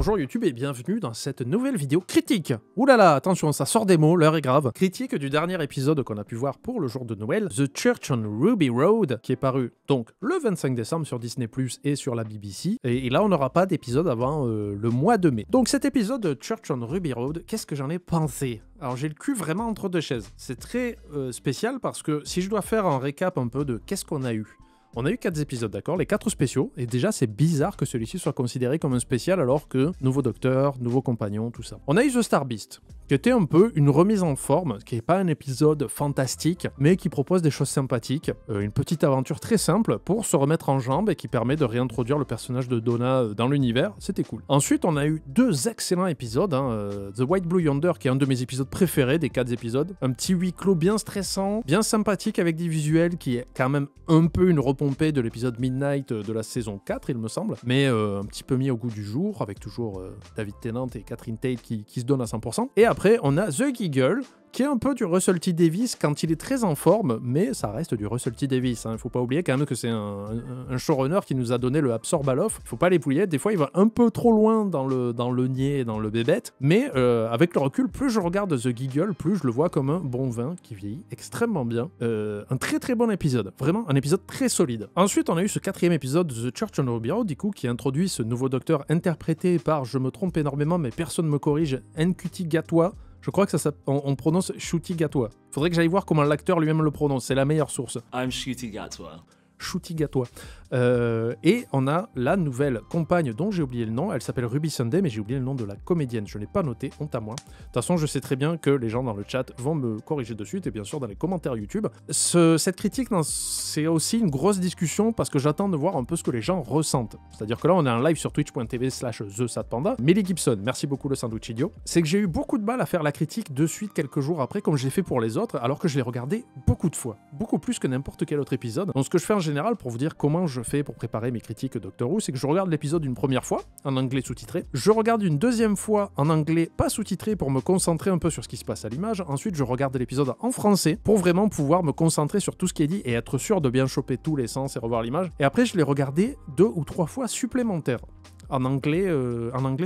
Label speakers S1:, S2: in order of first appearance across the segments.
S1: Bonjour YouTube et bienvenue dans cette nouvelle vidéo critique. Ouh là là, attention, ça sort des mots, l'heure est grave. Critique du dernier épisode qu'on a pu voir pour le jour de Noël, The Church on Ruby Road, qui est paru donc le 25 décembre sur Disney+ et sur la BBC. Et là, on n'aura pas d'épisode avant le mois de mai. Donc cet épisode de Church on Ruby Road, qu'est-ce que j'en ai pensé? Alors j'ai le cul vraiment entre deux chaises. C'est très spécial parce que si je dois faire un récap un peu de qu'est-ce qu'on a eu. On a eu 4 épisodes, d'accord, les 4 spéciaux, et déjà c'est bizarre que celui-ci soit considéré comme un spécial alors que nouveau docteur, nouveau compagnon, tout ça. On a eu The Star Beast, qui était un peu une remise en forme, qui n'est pas un épisode fantastique, mais qui propose des choses sympathiques, une petite aventure très simple pour se remettre en jambes et qui permet de réintroduire le personnage de Donna dans l'univers, c'était cool. Ensuite, on a eu 2 excellents épisodes, The White Blue Yonder, qui est un de mes épisodes préférés des 4 épisodes, un petit huis clos bien stressant, bien sympathique avec des visuels qui est quand même un peu une repompée de l'épisode Midnight de la saison 4, il me semble, mais un petit peu mis au goût du jour, avec toujours David Tennant et Catherine Tate qui se donnent à 100%. Et après, on a The Giggle, qui est un peu du Russell T. Davies quand il est très en forme, mais ça reste du Russell T. Davies. Il faut pas oublier quand même que c'est un showrunner qui nous a donné le Absorbaloff. Il faut pas les pouiller. Des fois, il va un peu trop loin dans le niais et dans le bébête. Mais avec le recul, plus je regarde The Giggle, plus je le vois comme un bon vin qui vieillit extrêmement bien. Un très très bon épisode. Vraiment un épisode très solide. Ensuite, on a eu ce 4e épisode de The Church on Ruby Road, du coup, qui introduit ce nouveau docteur interprété par, je me trompe énormément, mais personne me corrige, Ncuti Gatwa. Je crois que on prononce Ncuti Gatwa. Faudrait que j'aille voir comment l'acteur lui-même le prononce, c'est la meilleure source.
S2: I'm Ncuti Gatwa.
S1: Ncuti Gatwa. Et on a la nouvelle compagne dont j'ai oublié le nom, elle s'appelle Ruby Sunday, mais j'ai oublié le nom de la comédienne, je n'ai pas noté, honte à moi. De toute façon, je sais très bien que les gens dans le chat vont me corriger de suite, et bien sûr dans les commentaires YouTube. Cette critique, c'est aussi une grosse discussion, parce que j'attends de voir un peu ce que les gens ressentent. C'est-à-dire que là, on a un live sur twitch.tv/TheSatPanda. Melly Gibson, merci beaucoup le sandwich idiot. C'est que j'ai eu beaucoup de mal à faire la critique de suite quelques jours après, comme je l'ai fait pour les autres, alors que je l'ai regardé beaucoup de fois. Beaucoup plus que n'importe quel autre épisode. Donc ce que je fais en général, pour vous dire comment je fais pour préparer mes critiques Doctor Who, c'est que je regarde l'épisode une première fois en anglais sous-titré, je regarde une deuxième fois en anglais pas sous-titré pour me concentrer un peu sur ce qui se passe à l'image, ensuite je regarde l'épisode en français pour vraiment pouvoir me concentrer sur tout ce qui est dit et être sûr de bien choper tous les sens et revoir l'image, et après je l'ai regardé 2 ou 3 fois supplémentaires en anglais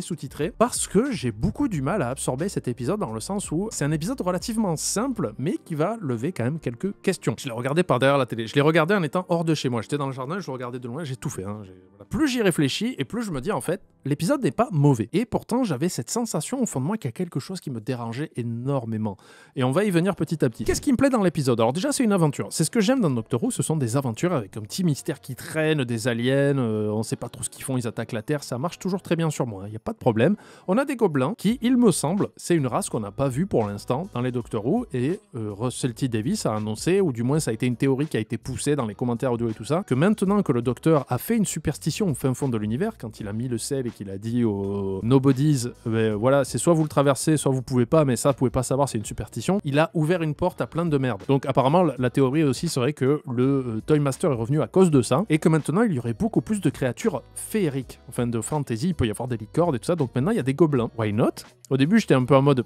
S1: sous-titré, parce que j'ai beaucoup du mal à absorber cet épisode, dans le sens où c'est un épisode relativement simple, mais qui va lever quand même quelques questions. Je l'ai regardé par derrière la télé, je l'ai regardé en étant hors de chez moi, j'étais dans le jardin, je le regardais de loin, j'ai tout fait. Voilà. Plus j'y réfléchis, et plus je me dis en fait, l'épisode n'est pas mauvais. Et pourtant, j'avais cette sensation au fond de moi qu'il y a quelque chose qui me dérangeait énormément. Et on va y venir petit à petit. Qu'est-ce qui me plaît dans l'épisode? Alors déjà, c'est une aventure. C'est ce que j'aime dans Doctor Who, ce sont des aventures avec un petit mystère qui traîne, des aliens, on sait pas trop ce qu'ils font, ils attaquent la Terre, ça marche toujours très bien sur moi, il n'y a pas de problème. On a des gobelins qui, il me semble, c'est une race qu'on n'a pas vue pour l'instant dans les Doctor Who, et Russell T. Davies a annoncé, ou du moins ça a été une théorie qui a été poussée dans les commentaires audio et tout ça, que maintenant que le docteur a fait une superstition au fin fond de l'univers, quand il a mis le sel et qu'il a dit aux Nobodies, voilà, c'est soit vous le traversez, soit vous pouvez pas, mais ça, vous pouvez pas savoir, c'est une superstition, il a ouvert une porte à plein de merde. Donc apparemment, la théorie aussi serait que le Toy Master est revenu à cause de ça, et que maintenant il y aurait beaucoup plus de créatures féeriques, enfin de fantasy, il peut y avoir des licornes et tout ça, donc maintenant il y a des gobelins. Why not? Au début j'étais un peu en mode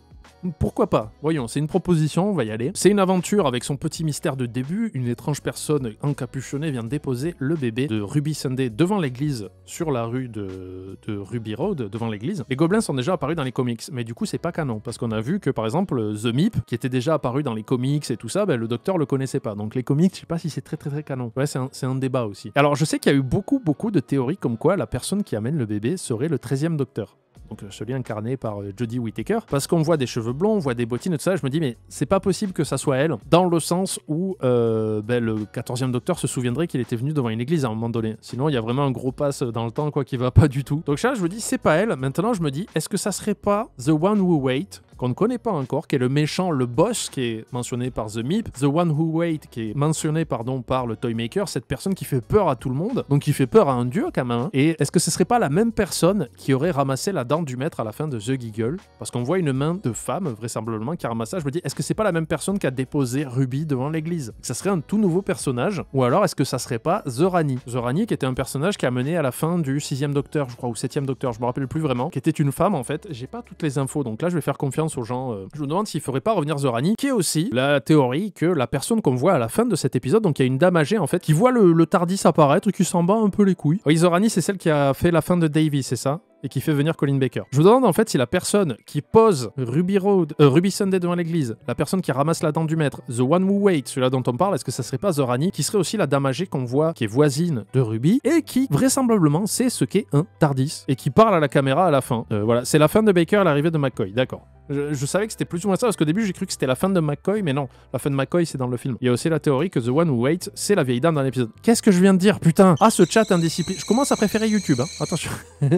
S1: pourquoi pas? Voyons, c'est une proposition, on va y aller. C'est une aventure avec son petit mystère de début. Une étrange personne encapuchonnée vient déposer le bébé de Ruby Sunday devant l'église, sur la rue de Ruby Road, devant l'église. Les gobelins sont déjà apparus dans les comics, mais du coup c'est pas canon, parce qu'on a vu que par exemple The Meep, qui était déjà apparu dans les comics et tout ça, le docteur le connaissait pas. Donc les comics, je sais pas si c'est très canon. Ouais, c'est un débat aussi. Alors je sais qu'il y a eu beaucoup de théories comme quoi la personne qui amène le bébé serait le 13e docteur. Donc celui incarné par Jodie Whittaker, parce qu'on voit des cheveux blonds, on voit des bottines et tout ça, je me dis mais c'est pas possible que ça soit elle, dans le sens où le 14e docteur se souviendrait qu'il était venu devant une église à un moment donné. Sinon il y a vraiment un gros pass dans le temps quoi qui va pas du tout. Donc là je me dis c'est pas elle, maintenant je me dis est-ce que ça serait pas The One Who Wait, qu'on ne connaît pas encore, qui est le méchant, le boss qui est mentionné par The Meep, The One Who Wait qui est mentionné par le Toymaker, cette personne qui fait peur à tout le monde, donc qui fait peur à un dieu quand même. Et est-ce que ce serait pas la même personne qui aurait ramassé la dent du maître à la fin de The Giggle? Parce qu'on voit une main de femme vraisemblablement qui a ramassé ça, je me dis est-ce que c'est pas la même personne qui a déposé Ruby devant l'église? Ça serait un tout nouveau personnage, ou alors est-ce que ça serait pas The Rani? The Rani qui était un personnage qui a mené à la fin du 6e docteur, je crois, ou 7e docteur, je me rappelle plus vraiment, qui était une femme en fait. J'ai pas toutes les infos, donc là je vais faire confiance aux gens. Je me demande s'il ferait pas revenir The Rani, qui est aussi la théorie que la personne qu'on voit à la fin de cet épisode, donc il y a une dame âgée en fait, qui voit le Tardis apparaître et qui s'en bat un peu les couilles. Oui, The Rani c'est celle qui a fait la fin de Davy, c'est ça? et qui fait venir Colin Baker. Je vous demande en fait si la personne qui pose Ruby Sunday devant l'église, la personne qui ramasse la dent du maître, The One Who Waits, celui-là dont on parle, est-ce que ça serait pas Zorani, qui serait aussi la dame âgée qu'on voit, qui est voisine de Ruby, et qui vraisemblablement sait ce qu'est un TARDIS, et qui parle à la caméra à la fin. Voilà, c'est la fin de Baker, l'arrivée de McCoy, d'accord. Je savais que c'était plus ou moins ça, parce qu'au début j'ai cru que c'était la fin de McCoy, mais non, la fin de McCoy c'est dans le film. Il y a aussi la théorie que The One Who Waits, c'est la vieille dame dans l'épisode. Qu'est-ce que je viens de dire, putain? Ah, ce chat indiscipliné. Je commence à préférer YouTube, hein. Attention.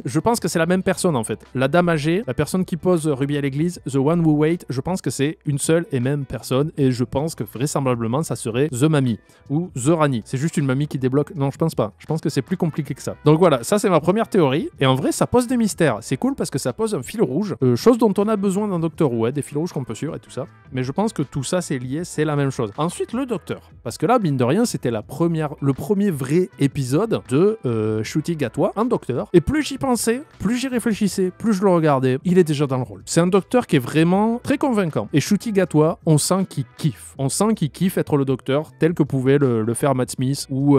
S1: Je pense que c'est la même personne en fait. La dame âgée, la personne qui pose Ruby à l'église, The One Who Waits, je pense que c'est une seule et même personne, et je pense que vraisemblablement ça serait The Mamie, ou The Rani. C'est juste une mamie qui débloque. Non, je pense pas. Je pense que c'est plus compliqué que ça. Donc voilà, ça c'est ma première théorie, et en vrai ça pose des mystères. C'est cool parce que ça pose un fil rouge, chose dont on a besoin dans Doctor Who, des fils rouges qu'on peut suivre et tout ça. Mais je pense que tout ça c'est lié, c'est la même chose. Ensuite le docteur, parce que là mine de rien c'était le premier vrai épisode de Ncuti Gatwa, un docteur, et plus j'y pensais, plus j'y réfléchissais, plus je le regardais, il est déjà dans le rôle. C'est un docteur qui est vraiment très convaincant, et Ncuti Gatwa, on sent qu'il kiffe. On sent qu'il kiffe être le docteur tel que pouvait le faire Matt Smith ou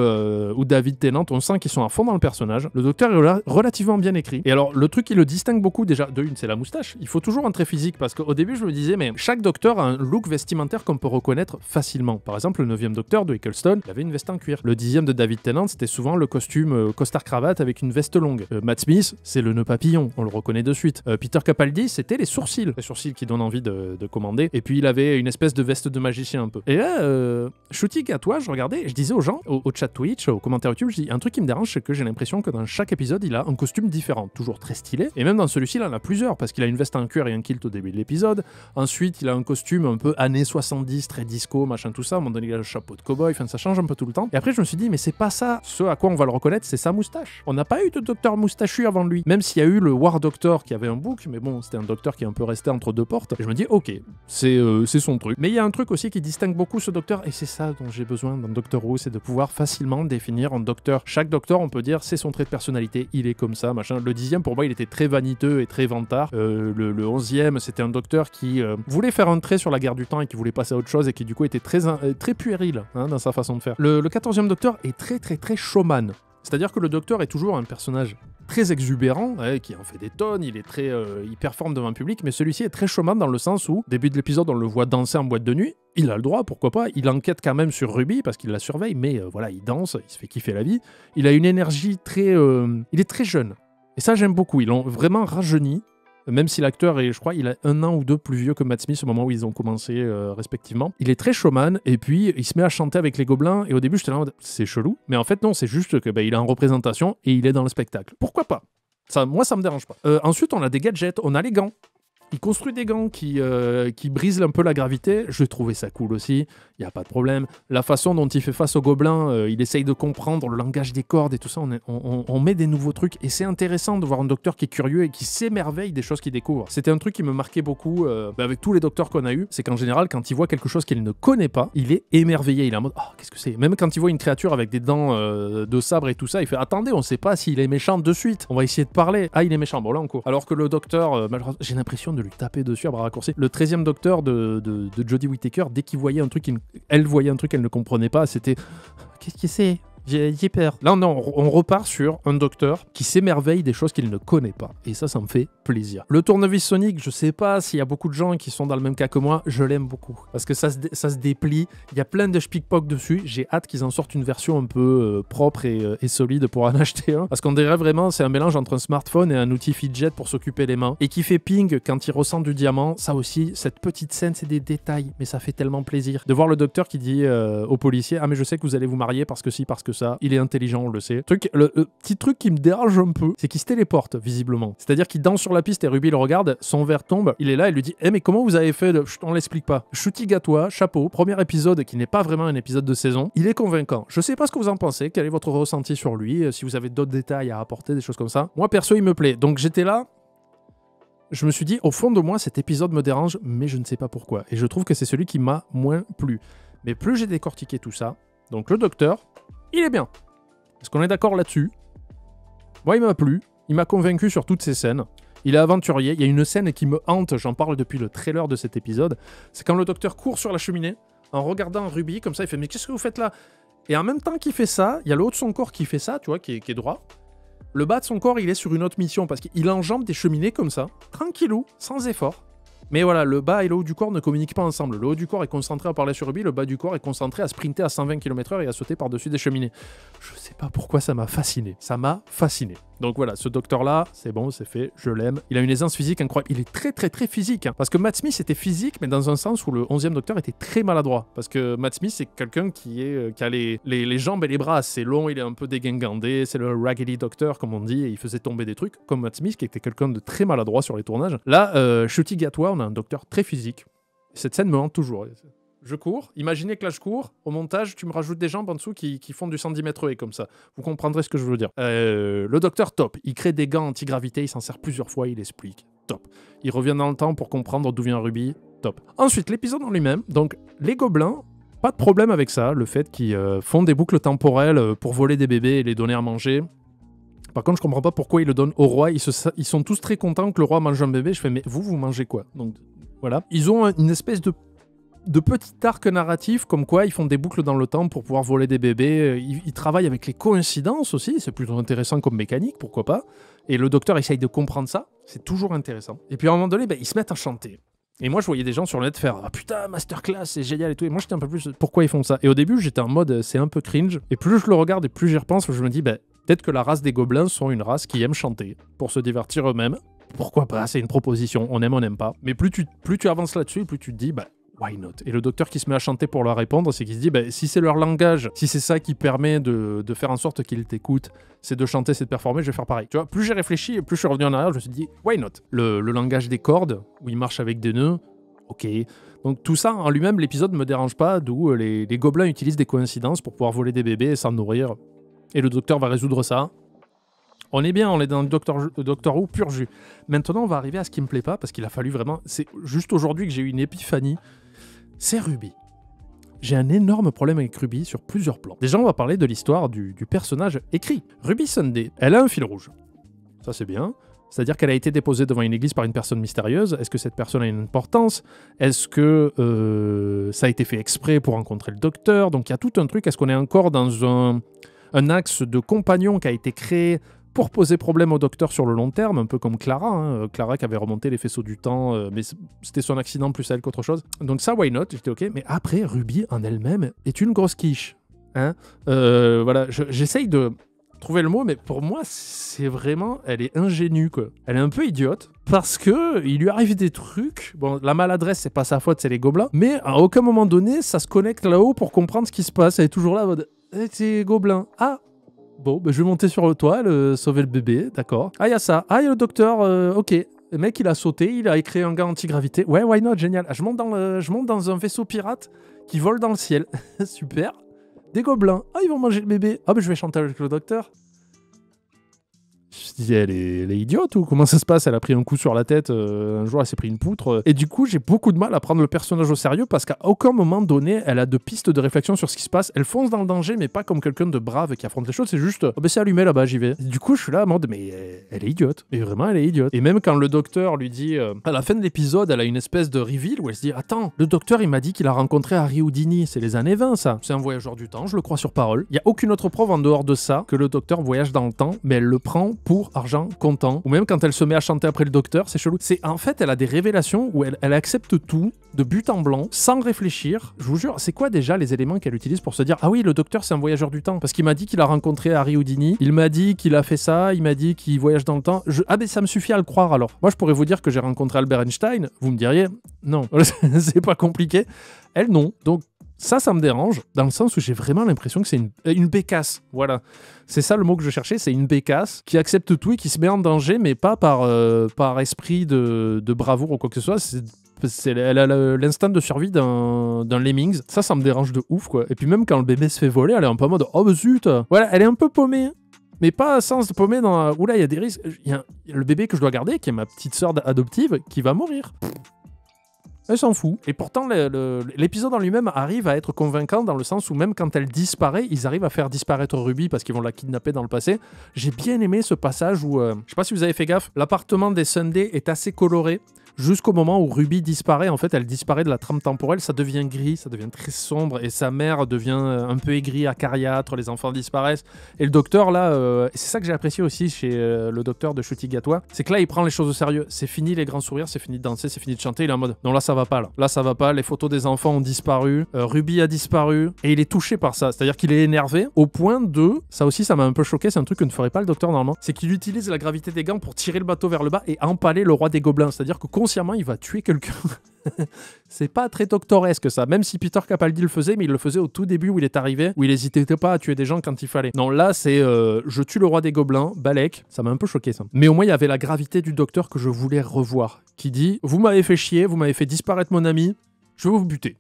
S1: David Tennant. On sent qu'ils sont à fond dans le personnage. Le docteur est relativement bien écrit, et alors le truc qui le distingue beaucoup déjà, de une c'est la moustache. Il faut toujours un trait physique, parce qu'au début je me disais, mais chaque docteur a un look vestimentaire qu'on peut reconnaître facilement. Par exemple, le 9e docteur de Eccleston, il avait une veste en cuir. Le 10e de David Tennant, c'était souvent le costume costard-cravate avec une veste longue. Matt Smith, c'est le nœud papillon, on le reconnaît de suite. Peter Capaldi, c'était les sourcils qui donnent envie de commander. Et puis il avait une espèce de veste de magicien un peu. Et là, Ncuti Gatwa, je regardais et je disais aux gens, au chat Twitch, aux commentaires YouTube, je dis, un truc qui me dérange, c'est que j'ai l'impression que dans chaque épisode, il a un costume différent, toujours très stylé. Et même dans celui-ci, il en a plusieurs, parce qu'il a une veste en cuir et un kilt au début de l'épisode. Ensuite, il a un costume un peu années 70, très disco, machin, tout ça. À un moment donné, il a le chapeau de cow-boy, enfin, ça change un peu tout le temps. Et après, je me suis dit, mais c'est pas ça. Ce à quoi on va le reconnaître, c'est sa moustache. On n'a pas eu de docteur moustachu avant lui. Même s'il y a eu le War Doctor qui avait un bouc, mais bon, c'était un docteur qui est un peu resté entre deux portes. Et je me dis, ok, c'est son truc. Mais il y a un truc aussi qui distingue beaucoup ce docteur, et c'est ça dont j'ai besoin dans Doctor Who, c'est de pouvoir facilement définir un docteur. Chaque docteur, on peut dire, c'est son trait de personnalité, il est comme ça, machin. Le 10e, pour moi, il était très vaniteux et très vantard. Le 11e, c'était un docteur qui voulait faire un trait sur la guerre du temps et qui voulait passer à autre chose et qui du coup était très puéril dans sa façon de faire. Le 14e docteur est très showman. C'est-à-dire que le docteur est toujours un personnage très exubérant, qui en fait des tonnes, il performe devant un public, mais celui-ci est très showman dans le sens où, début de l'épisode, on le voit danser en boîte de nuit, il a le droit, pourquoi pas, il enquête quand même sur Ruby parce qu'il la surveille, mais voilà, il danse, il se fait kiffer la vie, il a une énergie il est très jeune, et ça j'aime beaucoup, ils l'ont vraiment rajeuni. Même si l'acteur est, je crois, il a 1 an ou 2 plus vieux que Matt Smith au moment où ils ont commencé respectivement. Il est très showman et puis il se met à chanter avec les gobelins et au début j'étais là en mode c'est chelou, mais en fait non, c'est juste que il est en représentation et il est dans le spectacle. Pourquoi pas? Ça, moi ça me dérange pas. Ensuite on a des gadgets, on a les gants. Il construit des gants qui brisent un peu la gravité. Je trouvais ça cool aussi. Il n'y a pas de problème. La façon dont il fait face aux gobelins, il essaye de comprendre le langage des cordes et tout ça. On met des nouveaux trucs. Et c'est intéressant de voir un docteur qui est curieux et qui s'émerveille des choses qu'il découvre. C'était un truc qui me marquait beaucoup avec tous les docteurs qu'on a eu. C'est qu'en général, quand il voit quelque chose qu'il ne connaît pas, il est émerveillé. Il est en mode « Oh, qu'est-ce que c'est ?» Même quand il voit une créature avec des dents de sabre et tout ça, il fait « Attendez, on ne sait pas s'il est méchant de suite. On va essayer de parler. Ah, il est méchant. Bon, là, on court. » Alors que le docteur, malheureusement, j'ai l'impression de lui taper dessus à bras raccourcis. Le 13e docteur de Jodie Whittaker, dès qu'il voyait un truc, elle voyait un truc qu'elle ne comprenait pas, c'était « Qu'est-ce que c'est ? J'ai peur. » Là, on repart sur un docteur qui s'émerveille des choses qu'il ne connaît pas. Et ça me fait plaisir. Le tournevis sonique, je sais pas s'il y a beaucoup de gens qui sont dans le même cas que moi, je l'aime beaucoup. Parce que ça se déplie, il y a plein de spic-poc dessus, j'ai hâte qu'ils en sortent une version un peu propre et solide pour en acheter un. Parce qu'on dirait vraiment, c'est un mélange entre un smartphone et un outil fidget pour s'occuper les mains. Et qui fait ping quand il ressent du diamant. Ça aussi, cette petite scène, c'est des détails, mais ça fait tellement plaisir. De voir le docteur qui dit au policier « Ah mais je sais que vous allez vous marier parce que si, parce que ça. » Il est intelligent, on le sait. Le petit truc qui me dérange un peu, c'est qu'il se téléporte, visiblement. C'est-à-dire qu'il danse sur la piste et Ruby le regarde, son verre tombe, il est là, il lui dit « Eh mais comment vous avez fait de... » On l'explique pas. Ncuti Gatwa, chapeau, premier épisode qui n'est pas vraiment un épisode de saison. Il est convaincant. Je sais pas ce que vous en pensez, quel est votre ressenti sur lui, si vous avez d'autres détails à apporter, des choses comme ça. Moi, perso, il me plaît. Donc j'étais là... Je me suis dit, au fond de moi, cet épisode me dérange, mais je ne sais pas pourquoi. Et je trouve que c'est celui qui m'a moins plu. Mais plus j'ai décortiqué tout ça, donc le docteur, il est bien. Est-ce qu'on est d'accord là-dessus? Moi, il m'a plu. Il m'a convaincu sur toutes ces scènes. Il est aventurier. Il y a une scène qui me hante, j'en parle depuis le trailer de cet épisode. C'est quand le docteur court sur la cheminée, en regardant Ruby, comme ça, il fait « Mais qu'est-ce que vous faites là ?» Et en même temps qu'il fait ça, il y a le haut de son corps qui fait ça, tu vois, qui est droit. Le bas de son corps, il est sur une autre mission parce qu'il enjambe des cheminées comme ça, tranquillou, sans effort. Mais voilà, le bas et le haut du corps ne communiquent pas ensemble. Le haut du corps est concentré à parler sur Ruby, le bas du corps est concentré à sprinter à 120 km/h et à sauter par-dessus des cheminées. Je sais pas pourquoi ça m'a fasciné. Ça m'a fasciné. Donc voilà, ce docteur-là, c'est bon, c'est fait, je l'aime. Il a une aisance physique incroyable. Il est très très très physique. Hein, parce que Matt Smith était physique, mais dans un sens où le 11e docteur était très maladroit. Parce que Matt Smith, c'est quelqu'un qui a les jambes et les bras assez longs, il est un peu dégingandé, c'est le Raggedy Doctor, comme on dit, et il faisait tomber des trucs, comme Matt Smith, qui était quelqu'un de très maladroit sur les tournages. Là, Ncuti Gatwa, on a un docteur très physique. Cette scène me hante toujours. Je cours, imaginez que là je cours, au montage tu me rajoutes des jambes en dessous qui font du 110 mètres et comme ça. Vous comprendrez ce que je veux dire. Le docteur, top. Il crée des gants anti-gravité, il s'en sert plusieurs fois, il explique. Top. Il revient dans le temps pour comprendre d'où vient Ruby. Top. Ensuite, l'épisode en lui-même. Donc, les gobelins, pas de problème avec ça, le fait qu'ils font des boucles temporelles pour voler des bébés et les donner à manger. Par contre, je comprends pas pourquoi ils le donnent au roi. Ils sont tous très contents que le roi mange un bébé. Je fais, mais vous mangez quoi? Donc, voilà. Ils ont une espèce de petit arc narratif, comme quoi ils font des boucles dans le temps pour pouvoir voler des bébés. Ils travaillent avec les coïncidences aussi, c'est plutôt intéressant comme mécanique, pourquoi pas. Et le docteur essaye de comprendre ça, c'est toujours intéressant. Et puis à un moment donné, ils se mettent à chanter. Et moi je voyais des gens sur le net faire « Ah putain, masterclass, c'est génial et tout ». Et moi j'étais un peu plus « Pourquoi ils font ça ?» Et au début j'étais en mode « C'est un peu cringe ». Et plus je le regarde et plus j'y repense, je me dis « Peut-être que la race des gobelins sont une race qui aime chanter pour se divertir eux-mêmes. Pourquoi pas, c'est une proposition, on n'aime pas. Mais plus tu avances là-dessus, plus tu te dis « Why not ?» Et le docteur qui se met à chanter pour leur répondre, c'est qu'il se dit, si c'est leur langage, si c'est ça qui permet de faire en sorte qu'ils t'écoutent, c'est de chanter, c'est de performer, je vais faire pareil. Tu vois, plus j'ai réfléchi et plus je suis revenu en arrière, je me suis dit, why not ? Le langage des cordes, où il marche avec des nœuds, ok. Donc tout ça, en lui-même, l'épisode ne me dérange pas, d'où les gobelins utilisent des coïncidences pour pouvoir voler des bébés et s'en nourrir. Et le docteur va résoudre ça. On est bien, on est dans le Doctor Who pur jus. Maintenant, on va arriver à ce qui me plaît pas, parce qu'il a fallu vraiment... C'est juste aujourd'hui que j'ai eu une épiphanie. C'est Ruby. J'ai un énorme problème avec Ruby sur plusieurs plans. Déjà, on va parler de l'histoire du personnage écrit. Ruby Sunday, elle a un fil rouge. Ça, c'est bien. C'est-à-dire qu'elle a été déposée devant une église par une personne mystérieuse. Est-ce que cette personne a une importance? Est-ce que ça a été fait exprès pour rencontrer le docteur? Donc, il y a tout un truc. Est-ce qu'on est encore dans un axe de compagnon qui a été créé pour poser problème au docteur sur le long terme, un peu comme Clara, hein. Clara qui avait remonté les faisceaux du temps, mais c'était son accident plus elle qu'autre chose. Donc ça, why not? J'étais ok. Mais après, Ruby en elle-même est une grosse quiche. Hein, voilà, j'essaye de trouver le mot, mais pour moi, c'est vraiment... Elle est ingénue, quoi. Elle est un peu idiote, parce que il lui arrive des trucs... Bon, la maladresse, c'est pas sa faute, c'est les gobelins. Mais à aucun moment donné, ça se connecte là-haut pour comprendre ce qui se passe. Elle est toujours là, en mode... c'est gobelins. Ah, bon, je vais monter sur le toit, sauver le bébé, d'accord. Ah, il y a ça. Ah, il y a le docteur, ok. Le mec, il a sauté, il a créé un gars anti-gravité. Ouais, why not, génial. Ah, je monte dans un vaisseau pirate qui vole dans le ciel. Super. Des gobelins. Ah, ils vont manger le bébé. Ah, je vais chanter avec le docteur. Je me disais, elle est idiote ou comment ça se passe? Elle a pris un coup sur la tête, un jour elle s'est pris une poutre. Et du coup, j'ai beaucoup de mal à prendre le personnage au sérieux parce qu'à aucun moment donné, elle a de pistes de réflexion sur ce qui se passe. Elle fonce dans le danger, mais pas comme quelqu'un de brave qui affronte les choses. C'est juste, c'est allumé là-bas, j'y vais. Et du coup, je suis là en mode, mais elle est idiote. Et vraiment, elle est idiote. Et même quand le docteur lui dit, à la fin de l'épisode, elle a une espèce de reveal où elle se dit, attends, le docteur, il m'a dit qu'il a rencontré Harry Houdini. C'est les années 20, ça. C'est un voyageur du temps, je le crois sur parole. Il y a aucune autre preuve en dehors de ça que le docteur voyage dans le temps, mais elle le prend pour argent comptant. Ou même quand elle se met à chanter après le docteur, c'est chelou. En fait, elle a des révélations où elle accepte tout de but en blanc, sans réfléchir. Je vous jure, c'est quoi déjà les éléments qu'elle utilise pour se dire, ah oui, le docteur, c'est un voyageur du temps. Parce qu'il m'a dit qu'il a rencontré Harry Houdini, il m'a dit qu'il a fait ça, il m'a dit qu'il voyage dans le temps. Ça me suffit à le croire alors. Moi, je pourrais vous dire que j'ai rencontré Albert Einstein, vous me diriez, non, c'est pas compliqué. Elle, non. Donc, ça me dérange, dans le sens où j'ai vraiment l'impression que c'est une bécasse. Voilà. C'est ça le mot que je cherchais, c'est une bécasse qui accepte tout et qui se met en danger, mais pas par esprit de bravoure ou quoi que ce soit. Elle a l'instinct de survie d'un lemmings. Ça me dérange de ouf, quoi. Et puis même quand le bébé se fait voler, elle est un peu en mode « Oh, zut !» Voilà, elle est un peu paumée. Mais pas à sens de paumée dans... Oula, il y a des risques. Il y a le bébé que je dois garder, qui est ma petite sœur adoptive, qui va mourir. Elle s'en fout. Et pourtant, l'épisode en lui-même arrive à être convaincant dans le sens où même quand elle disparaît, ils arrivent à faire disparaître Ruby parce qu'ils vont la kidnapper dans le passé. J'ai bien aimé ce passage où, je sais pas si vous avez fait gaffe, l'appartement des Sunday est assez coloré. jusqu'au moment où Ruby disparaît. En fait, elle disparaît de la trame temporelle, ça devient gris, ça devient très sombre, et sa mère devient un peu aigrie, acariâtre, les enfants disparaissent. Et le docteur, là, c'est ça que j'ai apprécié aussi chez le docteur de Shutigatoa, c'est que là, il prend les choses au sérieux. C'est fini les grands sourires, c'est fini de danser, c'est fini de chanter. Il est en mode, non, là, ça va pas, là. Là, ça va pas, les photos des enfants ont disparu, Ruby a disparu, et il est touché par ça. C'est-à-dire qu'il est énervé au point de, ça aussi, ça m'a un peu choqué, c'est un truc que ne ferait pas le docteur normalement, c'est qu'il utilise la gravité des gants pour tirer le bateau vers le bas et empaler le roi des gobelins. C'est-à-dire que consciemment, il va tuer quelqu'un. C'est pas très doctoresque ça, même si Peter Capaldi le faisait, mais il le faisait au tout début où il est arrivé, où il hésitait pas à tuer des gens quand il fallait. Non, là c'est je tue le roi des gobelins, Balek, ça m'a un peu choqué ça. Mais au moins il y avait la gravité du docteur que je voulais revoir, qui dit, vous m'avez fait chier, vous m'avez fait disparaître mon ami, je vais vous buter.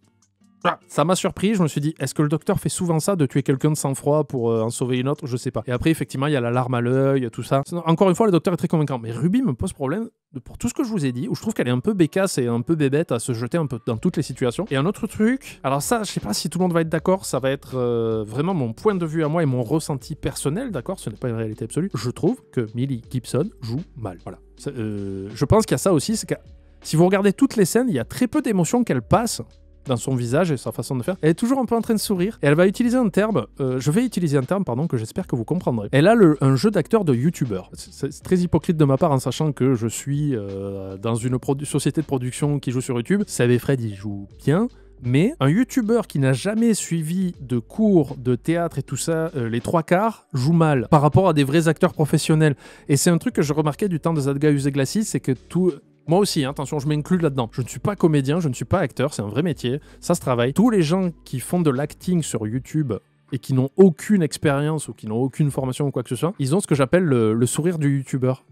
S1: Ça m'a surpris, je me suis dit, est-ce que le docteur fait souvent ça, de tuer quelqu'un de sang-froid pour en sauver une autre? Je sais pas. Et après, effectivement, il y a la larme à l'œil, tout ça. Encore une fois, le docteur est très convaincant. Mais Ruby me pose problème pour tout ce que je vous ai dit, où je trouve qu'elle est un peu bécasse et un peu bébête à se jeter un peu dans toutes les situations. Et un autre truc, alors ça, je sais pas si tout le monde va être d'accord, ça va être vraiment mon point de vue à moi et mon ressenti personnel, d'accord? Ce n'est pas une réalité absolue. Je trouve que Millie Gibson joue mal. Voilà. Je pense qu'il y a ça aussi, c'est que si vous regardez toutes les scènes, il y a très peu d'émotions qu'elle passe dans son visage et sa façon de faire. Elle est toujours un peu en train de sourire et elle va utiliser un terme, je vais utiliser un terme, pardon, que j'espère que vous comprendrez. Elle a un jeu d'acteur de youtubeur. C'est très hypocrite de ma part en sachant que je suis dans une société de production qui joue sur YouTube. Seb et Fred, ils jouent bien. Mais un youtubeur qui n'a jamais suivi de cours de théâtre et tout ça, les trois quarts, joue mal par rapport à des vrais acteurs professionnels. Et c'est un truc que je remarquais du temps de Zadga Uzeglassi, c'est que tout... Moi aussi, hein, attention, je m'inclus là-dedans. Je ne suis pas comédien, je ne suis pas acteur, c'est un vrai métier, ça se travaille. Tous les gens qui font de l'acting sur YouTube et qui n'ont aucune expérience ou qui n'ont aucune formation ou quoi que ce soit, ils ont ce que j'appelle le sourire du youtubeur.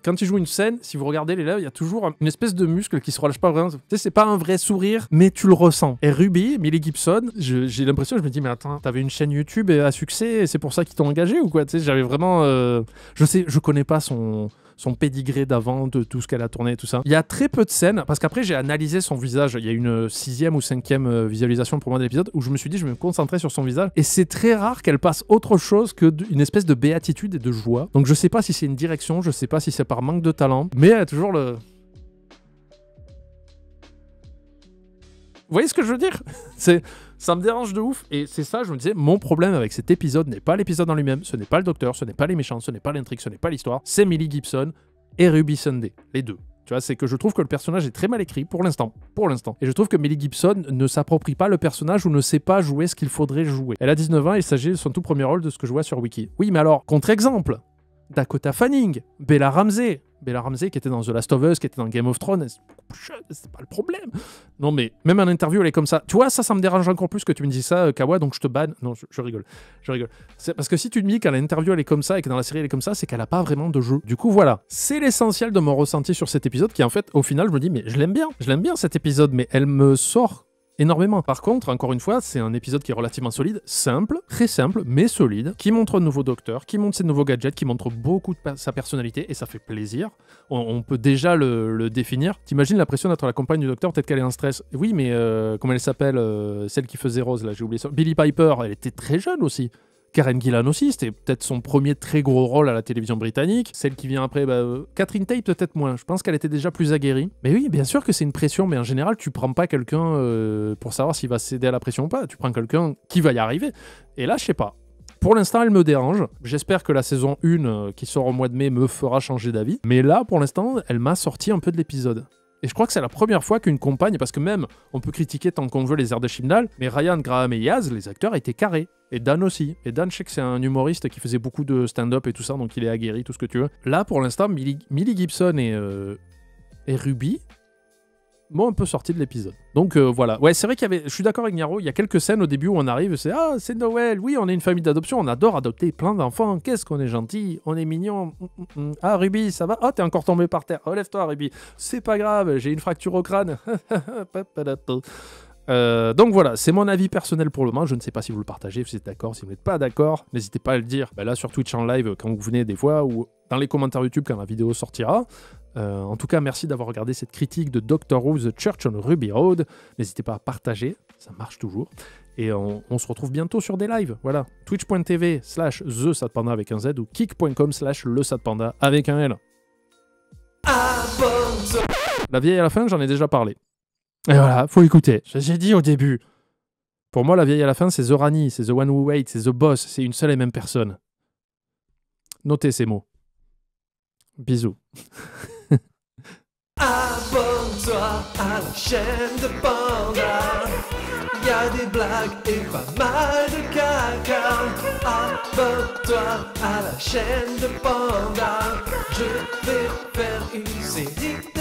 S1: Quand ils jouent une scène, si vous regardez les lèvres, il y a toujours une espèce de muscle qui se relâche pas vraiment. Tu sais, c'est pas un vrai sourire, mais tu le ressens. Et Ruby, Millie Gibson, j'ai l'impression, je me dis, mais attends, t'avais une chaîne YouTube à succès et c'est pour ça qu'ils t'ont engagé ou quoi? Tu sais, j'avais vraiment... je connais pas son pédigré d'avant, de tout ce qu'elle a tourné et tout ça. Il y a très peu de scènes, parce qu'après j'ai analysé son visage, il y a une 6e ou 5e visualisation pour moi de l'épisode, où je me suis dit je vais me concentrer sur son visage, et c'est très rare qu'elle passe autre chose qu'une espèce de béatitude et de joie. Donc je sais pas si c'est une direction, je sais pas si c'est par manque de talent, mais elle a toujours le... Vous voyez ce que je veux dire? Ça me dérange de ouf, et c'est ça, je me disais, mon problème avec cet épisode n'est pas l'épisode en lui-même, ce n'est pas le docteur, ce n'est pas les méchants, ce n'est pas l'intrigue, ce n'est pas l'histoire, c'est Millie Gibson et Ruby Sunday, les deux. Tu vois, c'est que je trouve que le personnage est très mal écrit, pour l'instant. Et je trouve que Millie Gibson ne s'approprie pas le personnage ou ne sait pas jouer ce qu'il faudrait jouer. Elle a 19 ans et il s'agit de son tout premier rôle de ce que je vois sur Wiki. Oui, mais alors, contre-exemple, Dakota Fanning, Bella Ramsey qui était dans The Last of Us, qui était dans Game of Thrones, c'est pas le problème. Non mais, même en interview, elle est comme ça. Tu vois, ça me dérange encore plus que tu me dis ça, Kawa, donc je te banne. Non, je rigole. C'est parce que si tu me dis qu'à l'interview, elle est comme ça et que dans la série, elle est comme ça, c'est qu'elle a pas vraiment de jeu. Du coup, voilà. C'est l'essentiel de mon ressenti sur cet épisode qui, en fait, au final, je me dis, mais je l'aime bien cet épisode, mais elle me sort énormément. Par contre, encore une fois, c'est un épisode qui est relativement solide, simple, très simple, mais solide, qui montre un nouveau docteur, qui montre ses nouveaux gadgets, qui montre beaucoup de sa personnalité, et ça fait plaisir. On peut déjà le définir. T'imagines la pression d'être la compagne du docteur, peut-être qu'elle est en stress. Oui, mais comment elle s'appelle, celle qui faisait Rose, là, j'ai oublié ça. Billie Piper, elle était très jeune aussi. Karen Gillan aussi, c'était peut-être son premier très gros rôle à la télévision britannique. Celle qui vient après, Catherine Tate peut-être moins. Je pense qu'elle était déjà plus aguerrie. Mais oui, bien sûr que c'est une pression, mais en général, tu prends pas quelqu'un pour savoir s'il va céder à la pression ou pas. Tu prends quelqu'un qui va y arriver. Et là, je sais pas. Pour l'instant, elle me dérange. J'espère que la saison 1 qui sort au mois de mai me fera changer d'avis. Mais là, pour l'instant, elle m'a sorti un peu de l'épisode. Et je crois que c'est la première fois qu'une compagne, parce que même, on peut critiquer tant qu'on veut les airs de Chibnall, mais Ryan, Graham et Yaz, les acteurs, étaient carrés. Et Dan aussi. Et Dan, je sais que c'est un humoriste qui faisait beaucoup de stand-up et tout ça, donc il est aguerri, tout ce que tu veux. Là, pour l'instant, Millie Gibson et Ruby m'ont un peu sorti de l'épisode. Donc voilà. Ouais, c'est vrai qu'il y avait... Je suis d'accord avec Niaro, il y a quelques scènes au début où on arrive, c'est « Ah, c'est Noël, oui, on est une famille d'adoption, on adore adopter plein d'enfants, qu'est-ce qu'on est gentil, on est mignon. Ah, Ruby, ça va? Ah, t'es encore tombé par terre, relève-toi, Ruby. C'est pas grave, j'ai une fracture au crâne. » Donc voilà, c'est mon avis personnel pour le moment. Je ne sais pas si vous le partagez, si vous êtes d'accord, si vous n'êtes pas d'accord. N'hésitez pas à le dire là sur Twitch en live quand vous venez des fois ou dans les commentaires YouTube quand la vidéo sortira. En tout cas, merci d'avoir regardé cette critique de Doctor Who The Church on Ruby Road. N'hésitez pas à partager, ça marche toujours. Et on se retrouve bientôt sur des lives. Voilà, twitch.tv/TheSatPanda avec un Z ou kick.com/LeSatPanda avec un L. La vieille à la fin, j'en ai déjà parlé. Et voilà, faut écouter. J'ai dit au début. Pour moi, la vieille à la fin, c'est The Rani, c'est The One Who Waits, c'est The Boss, c'est une seule et même personne. Notez ces mots. Bisous.
S2: Abonne-toi à la chaîne de Panda. Y a des blagues et pas mal de caca. Abonne-toi à la chaîne de Panda. Je vais faire une série de